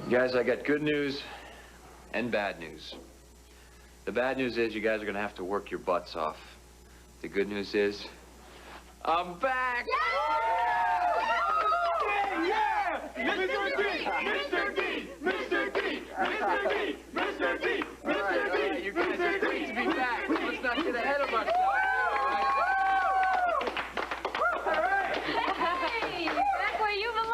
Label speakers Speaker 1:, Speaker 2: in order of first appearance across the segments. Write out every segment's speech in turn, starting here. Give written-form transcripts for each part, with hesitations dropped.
Speaker 1: Guys, I got good news and bad news. The bad news is you guys are gonna have to work your butts off. The good news is I'm back!
Speaker 2: Yeah! Mr. D! Mr. D! Mr. D! Mr. D! Mr. D!
Speaker 1: Mr. D! You guys are great to be back. Let's not get ahead of ourselves.
Speaker 3: Hey, back where you belong.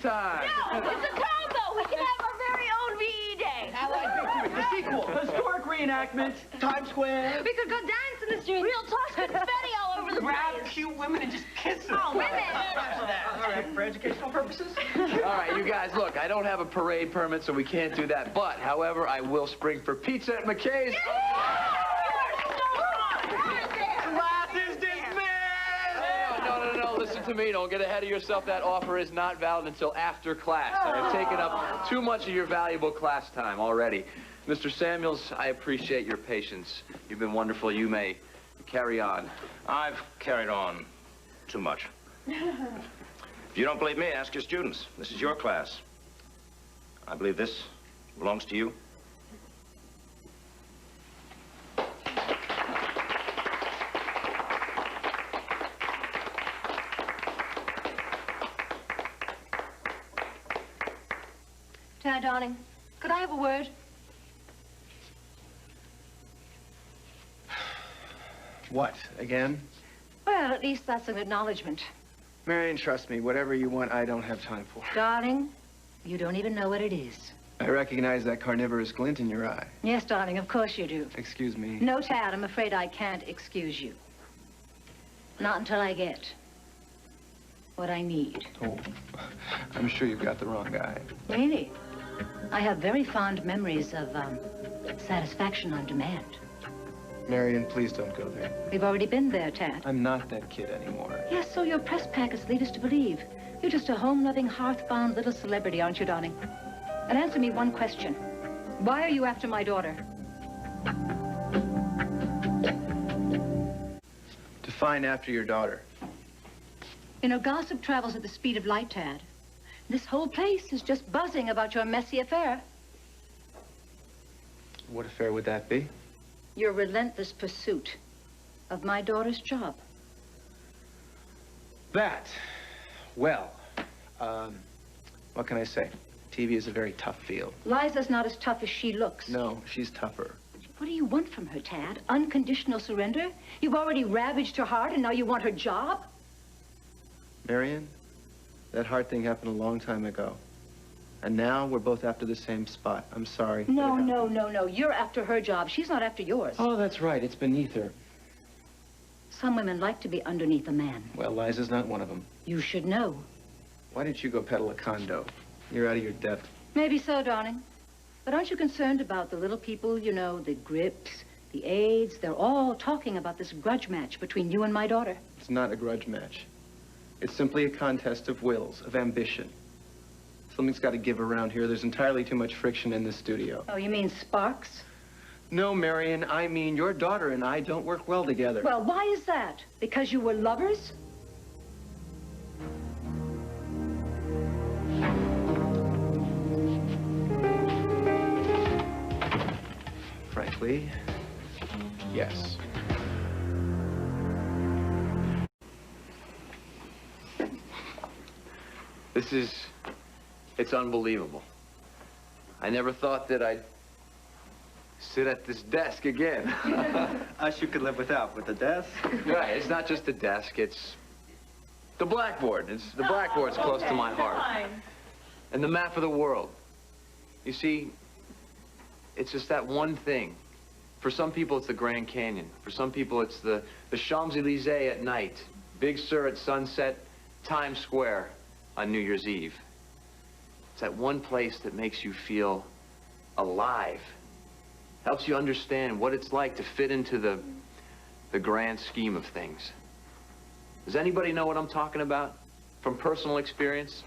Speaker 1: Time.
Speaker 3: No, it's a combo. We can have our very own VE day.
Speaker 2: Allied Victory, the sequel, historic reenactment, Times Square.
Speaker 3: We could go dance in the street. Real toss confetti all over the
Speaker 2: Grab
Speaker 3: place.
Speaker 2: cute women and just kiss them.
Speaker 3: Oh, women.
Speaker 2: All right, for educational purposes.
Speaker 1: All right, you guys, look, I don't have a parade permit, so we can't do that. But, however, I will spring for pizza at McKay's. Listen to me, don't get ahead of yourself. That offer is not valid until after class. I have taken up too much of your valuable class time already. Mr. Samuels, I appreciate your patience. You've been wonderful. You may carry on.
Speaker 4: I've carried on too much. If you don't believe me, ask your students. This is your class. I believe this belongs to you.
Speaker 3: Tad, darling, could I have a word?
Speaker 5: What, again?
Speaker 3: Well, at least that's an acknowledgement.
Speaker 5: Marion, trust me, whatever you want, I don't have time for.
Speaker 3: Darling, you don't even know what it is.
Speaker 5: I recognize that carnivorous glint in your eye.
Speaker 3: Yes, darling, of course you do.
Speaker 5: Excuse me.
Speaker 3: No, Tad, I'm afraid I can't excuse you. Not until I get what I need.
Speaker 5: Oh, I'm sure you've got the wrong guy.
Speaker 3: Really? I have very fond memories of, satisfaction on demand.
Speaker 5: Marion, please don't go there.
Speaker 3: We've already been there, Tad.
Speaker 5: I'm not that kid anymore.
Speaker 3: Yes, so your press packets lead us to believe. You're just a home-loving, hearth-bound little celebrity, aren't you, darling? And answer me one question. Why are you after my daughter?
Speaker 5: To find after your daughter.
Speaker 3: You know, gossip travels at the speed of light, Tad. This whole place is just buzzing about your messy affair.
Speaker 5: What affair would that be?
Speaker 3: Your relentless pursuit of my daughter's job.
Speaker 5: That, well, what can I say? TV is a very tough field.
Speaker 3: Liza's not as tough as she looks.
Speaker 5: No, she's tougher.
Speaker 3: What do you want from her, Tad? Unconditional surrender? You've already ravaged her heart and now you want her job?
Speaker 5: Marion, that heart thing happened a long time ago. And now we're both after the same spot. I'm sorry.
Speaker 3: No, no, no, no. You're after her job. She's not after yours.
Speaker 5: Oh, that's right. It's beneath her.
Speaker 3: Some women like to be underneath a man.
Speaker 5: Well, Liza's not one of them.
Speaker 3: You should know.
Speaker 5: Why didn't you go peddle a condo? You're out of your depth.
Speaker 3: Maybe so, darling. But aren't you concerned about the little people, you know, the Grips, the AIDS? They're all talking about this grudge match between you and my daughter.
Speaker 5: It's not a grudge match. It's simply a contest of wills, of ambition. Something's got to give around here. There's entirely too much friction in this studio.
Speaker 3: Oh, you mean sparks?
Speaker 5: No, Marion, I mean your daughter and I don't work well together.
Speaker 3: Well, why is that? Because you were lovers?
Speaker 5: Frankly, yes.
Speaker 1: It's unbelievable. I never thought that I'd sit at this desk again.
Speaker 6: Us you could live without, but the desk?
Speaker 1: Right, it's not just the desk, it's the blackboard. The blackboard's close to my heart. And the map of the world. You see, it's just that one thing. For some people, it's the Grand Canyon. For some people, it's the Champs-Élysées at night, Big Sur at sunset, Times Square on New Year's Eve. It's that one place that makes you feel alive. Helps you understand what it's like to fit into the grand scheme of things. Does anybody know what I'm talking about from personal experience?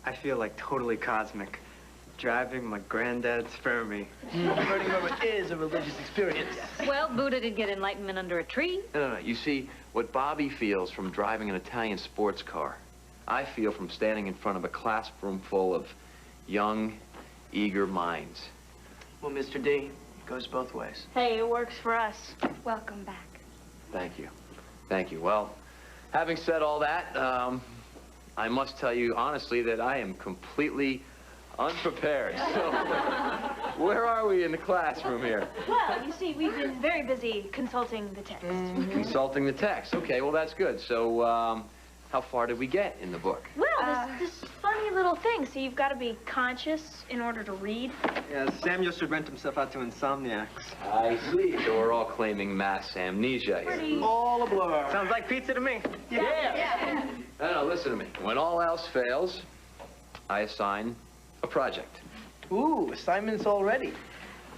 Speaker 6: I feel like totally cosmic. Driving my granddad's Fermi.
Speaker 5: Burning rubber is a religious experience.
Speaker 3: Well, Buddha did get enlightenment under a tree.
Speaker 1: No. You see, what Bobby feels from driving an Italian sports car, I feel from standing in front of a classroom full of young, eager minds.
Speaker 7: Well, Mr. D, it goes both ways.
Speaker 8: Hey, it works for us. Welcome back.
Speaker 1: Thank you. Thank you. Well, having said all that, I must tell you honestly that I am completely unprepared. So, where are we in the classroom here?
Speaker 8: Well, you see, we've been very busy consulting the text.
Speaker 1: Consulting the text. Okay, well, that's good. So, how far did we get in the book?
Speaker 8: Well, this funny little thing. So you've got to be conscious in order to read.
Speaker 6: Yeah, Samuel should rent himself out to insomniacs.
Speaker 1: I see. So we're all claiming mass amnesia here.
Speaker 8: Pretty...
Speaker 5: All a blur.
Speaker 6: Sounds like pizza to me.
Speaker 8: Yeah.
Speaker 1: No, listen to me. When all else fails, I assign a project.
Speaker 7: Ooh, assignments already.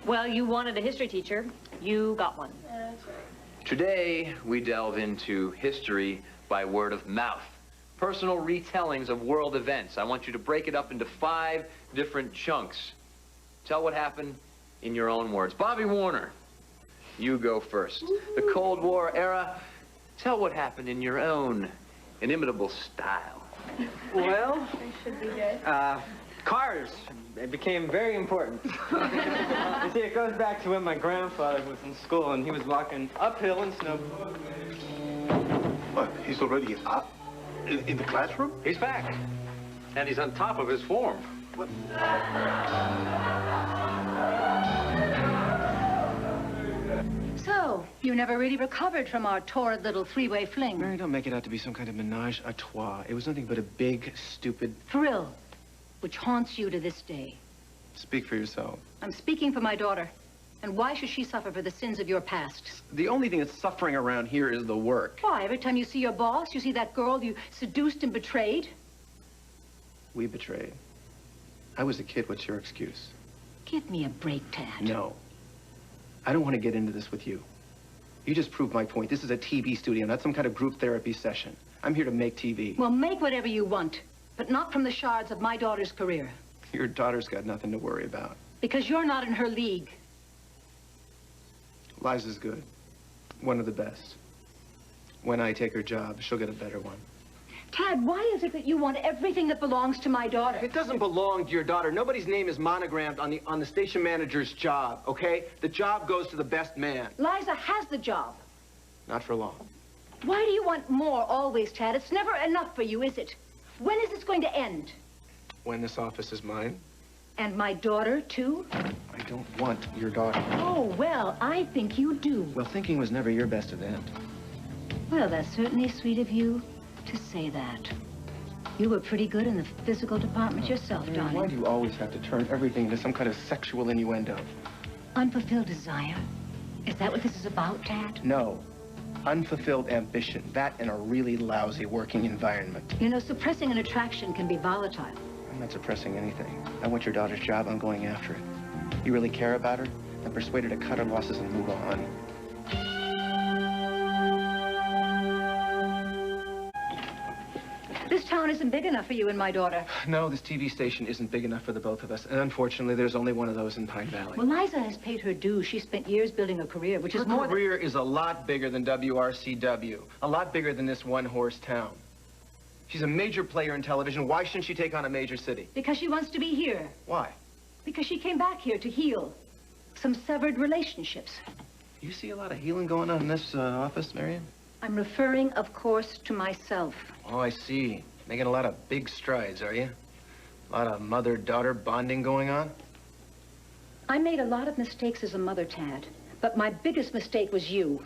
Speaker 3: Well, you wanted a history teacher. You got one.
Speaker 1: Today, we delve into history by word of mouth. Personal retellings of world events. I want you to break it up into 5 different chunks. Tell what happened in your own words. Bobby Warner, you go first. The Cold War era, tell what happened in your own inimitable style.
Speaker 6: Well,
Speaker 8: Should be good.
Speaker 6: cars. They became very important. You see, it goes back to when my grandfather was in school and he was walking uphill in snow.
Speaker 2: What, he's already up? In the classroom?
Speaker 1: He's back. And he's on top of his form.
Speaker 3: So, you never really recovered from our torrid little three-way fling.
Speaker 5: Mary, don't make it out to be some kind of menage a trois. It was nothing but a big, stupid...
Speaker 3: Thrill, which haunts you to this day.
Speaker 5: Speak for yourself.
Speaker 3: I'm speaking for my daughter. And why should she suffer for the sins of your past?
Speaker 5: The only thing that's suffering around here is the work.
Speaker 3: Why, every time you see your boss, you see that girl you seduced and betrayed?
Speaker 5: We betrayed. I was a kid. What's your excuse?
Speaker 3: Give me a break, Tad.
Speaker 5: No. I don't want to get into this with you. You just proved my point. This is a TV studio, not some kind of group therapy session. I'm here to make TV.
Speaker 3: Well, make whatever you want, but not from the shards of my daughter's career.
Speaker 5: Your daughter's got nothing to worry about.
Speaker 3: Because you're not in her league.
Speaker 5: Liza's good. One of the best. When I take her job, she'll get a better one.
Speaker 3: Tad, why is it that you want everything that belongs to my daughter?
Speaker 5: It doesn't belong to your daughter. Nobody's name is monogrammed on the station manager's job, okay? The job goes to the best man.
Speaker 3: Liza has the job.
Speaker 5: Not for long.
Speaker 3: Why do you want more always, Tad? It's never enough for you, is it? When is this going to end?
Speaker 5: When this office is mine,
Speaker 3: And my daughter, too?
Speaker 5: I don't want your daughter.
Speaker 3: Oh, well, I think you do.
Speaker 5: Well, thinking was never your best event.
Speaker 3: Well, that's certainly sweet of you to say that. You were pretty good in the physical department yourself,
Speaker 5: Mary,
Speaker 3: darling.
Speaker 5: why do you always have to turn everything into some kind of sexual innuendo?
Speaker 3: Unfulfilled desire? Is that what this is about, Tad?
Speaker 5: No. Unfulfilled ambition. That in a really lousy working environment.
Speaker 3: You know, suppressing an attraction can be volatile.
Speaker 5: I'm not suppressing anything. I want your daughter's job. I'm going after it. You really care about her? Then persuade her to cut her losses and move on.
Speaker 3: This town isn't big enough for you and my daughter.
Speaker 5: No, this TV station isn't big enough for the both of us. And unfortunately, there's only one of those in Pine Valley.
Speaker 3: Well, Liza has paid her dues. She spent years building a career, which is more
Speaker 5: Her
Speaker 3: than...
Speaker 5: career is a lot bigger than WRCW. A lot bigger than this one-horse town. She's a major player in television. Why shouldn't she take on a major city?
Speaker 3: Because she wants to be here.
Speaker 5: Why?
Speaker 3: Because she came back here to heal some severed relationships.
Speaker 5: You see a lot of healing going on in this office, Marion?
Speaker 3: I'm referring, of course, to myself.
Speaker 5: Oh, I see. Making a lot of big strides, are you? A lot of mother-daughter bonding going on?
Speaker 3: I made a lot of mistakes as a mother, Tad, but my biggest mistake was you.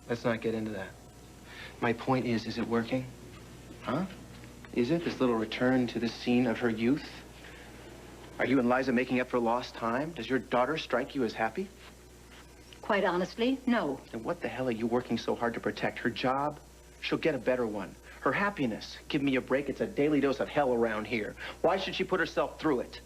Speaker 5: Let's not get into that. My point is it working? Huh? Is it, this little return to the scene of her youth? Are you and Liza making up for lost time? Does your daughter strike you as happy?
Speaker 3: Quite honestly, no.
Speaker 5: Then what the hell are you working so hard to protect? Her job? She'll get a better one. Her happiness? Give me a break. It's a daily dose of hell around here. Why should she put herself through it?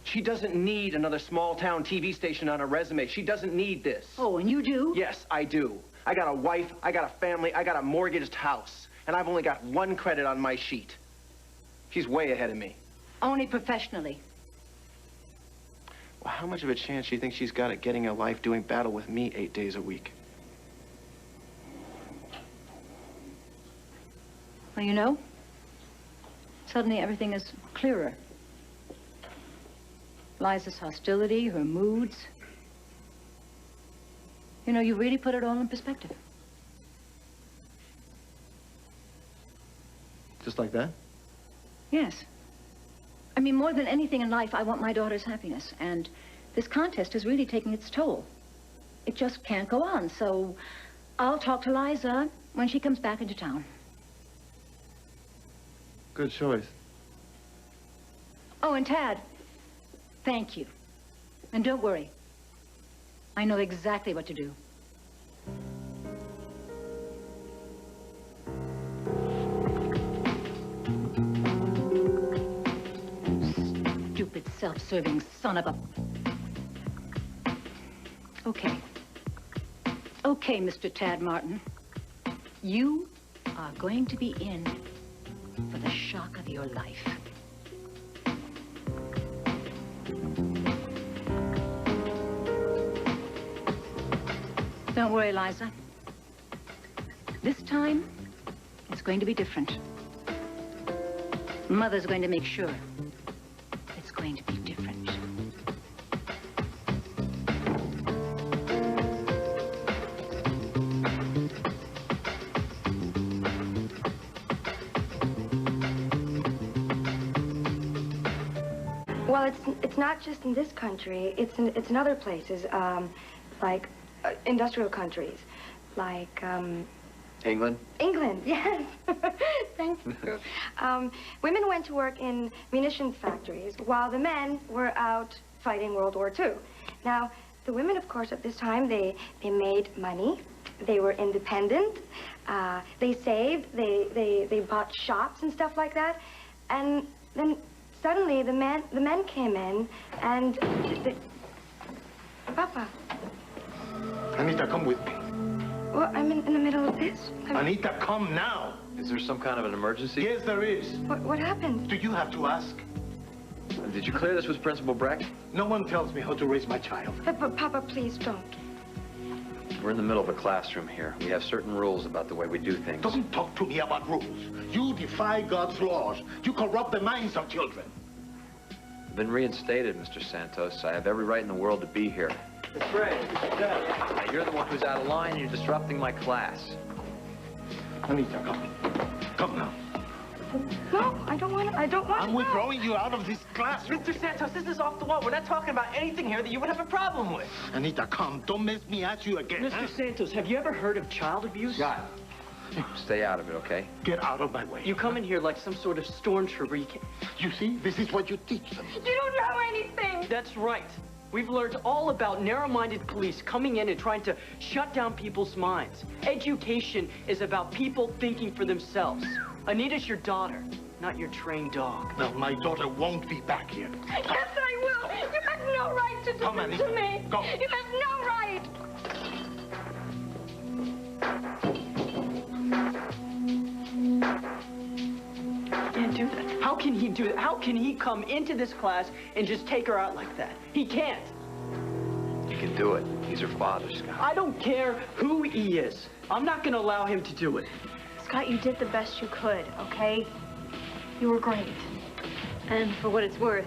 Speaker 5: She doesn't need another small-town TV station on her resume. She doesn't need this.
Speaker 3: Oh, and you do?
Speaker 5: Yes, I do. I got a wife, I got a family, I got a mortgaged house, and I've only got one credit on my sheet. She's way ahead of me.
Speaker 3: Only professionally.
Speaker 5: Well, how much of a chance do you think she's got at getting a life doing battle with me 8 days a week?
Speaker 3: Well, you know, suddenly everything is clearer. Liza's hostility, her moods. You know, you really put it all in perspective.
Speaker 5: Just like that?
Speaker 3: Yes. I mean, more than anything in life, I want my daughter's happiness. And this contest is really taking its toll. It just can't go on. So I'll talk to Liza when she comes back into town.
Speaker 5: Good choice.
Speaker 3: Oh, and Tad, thank you. And don't worry. I know exactly what to do. Stupid, self-serving son of a... Okay. Okay, Mr. Tad Martin. You are going to be in for the shock of your life. Don't worry, Liza. This time, it's going to be different. Mother's going to make sure it's going to be different.
Speaker 9: Well, it's not just in this country. It's in other places, like industrial countries, like
Speaker 1: England?
Speaker 9: England. Yes. Thank you. Women went to work in munitions factories while the men were out fighting World War II. Now, the women, of course, at this time they made money. They were independent. They saved. They bought shops and stuff like that, and then. Suddenly, the men came in, and Papa.
Speaker 2: Anita, come with me.
Speaker 9: Well, I'm in the middle of this.
Speaker 2: Anita, come now.
Speaker 1: Is there some kind of an emergency?
Speaker 2: Yes, there is.
Speaker 9: What happened?
Speaker 2: Do you have to ask?
Speaker 1: Did you clear this with Principal Breck?
Speaker 2: No one tells me how to raise my child.
Speaker 9: But Papa, please don't.
Speaker 1: We're in the middle of a classroom here. We have certain rules about the way we do things.
Speaker 2: Don't talk to me about rules. You defy God's laws. You corrupt the minds of children.
Speaker 1: I've been reinstated, Mr. Santos. I have every right in the world to be here.
Speaker 6: That's right.
Speaker 1: Now, you're the one who's out of line, and you're disrupting my class.
Speaker 2: Anita, come. Come now.
Speaker 9: No, I don't want to.
Speaker 2: I'm withdrawing you out of this classroom.
Speaker 7: Mr. Santos, this is off the wall. We're not talking about anything here that you would have a problem with.
Speaker 2: Anita, come. Don't make me ask you again.
Speaker 7: Mr. Santos, have you ever heard of child abuse?
Speaker 1: Scott, stay out of it, okay?
Speaker 2: Get out of my way.
Speaker 7: You come in here like some sort of stormtrooper. You can't...
Speaker 2: You see, this is what you teach them.
Speaker 9: You don't know anything.
Speaker 7: That's right. We've learned all about narrow-minded police coming in and trying to shut down people's minds. Education is about people thinking for themselves. Anita's your daughter, not your trained dog.
Speaker 2: No, my daughter won't be back here.
Speaker 9: Yes, I will. You have no right to do
Speaker 2: Come,
Speaker 9: this
Speaker 2: Anita.
Speaker 9: to me.
Speaker 2: Go.
Speaker 9: You have no right.
Speaker 7: He can't do that. How can he do that? How can he come into this class and just take her out like that? He can't.
Speaker 1: You can do it. He's her father, Scott.
Speaker 7: I don't care who he is. I'm not going to allow him to do it.
Speaker 8: Scott, you did the best you could, okay? You were great.
Speaker 3: And for what it's worth,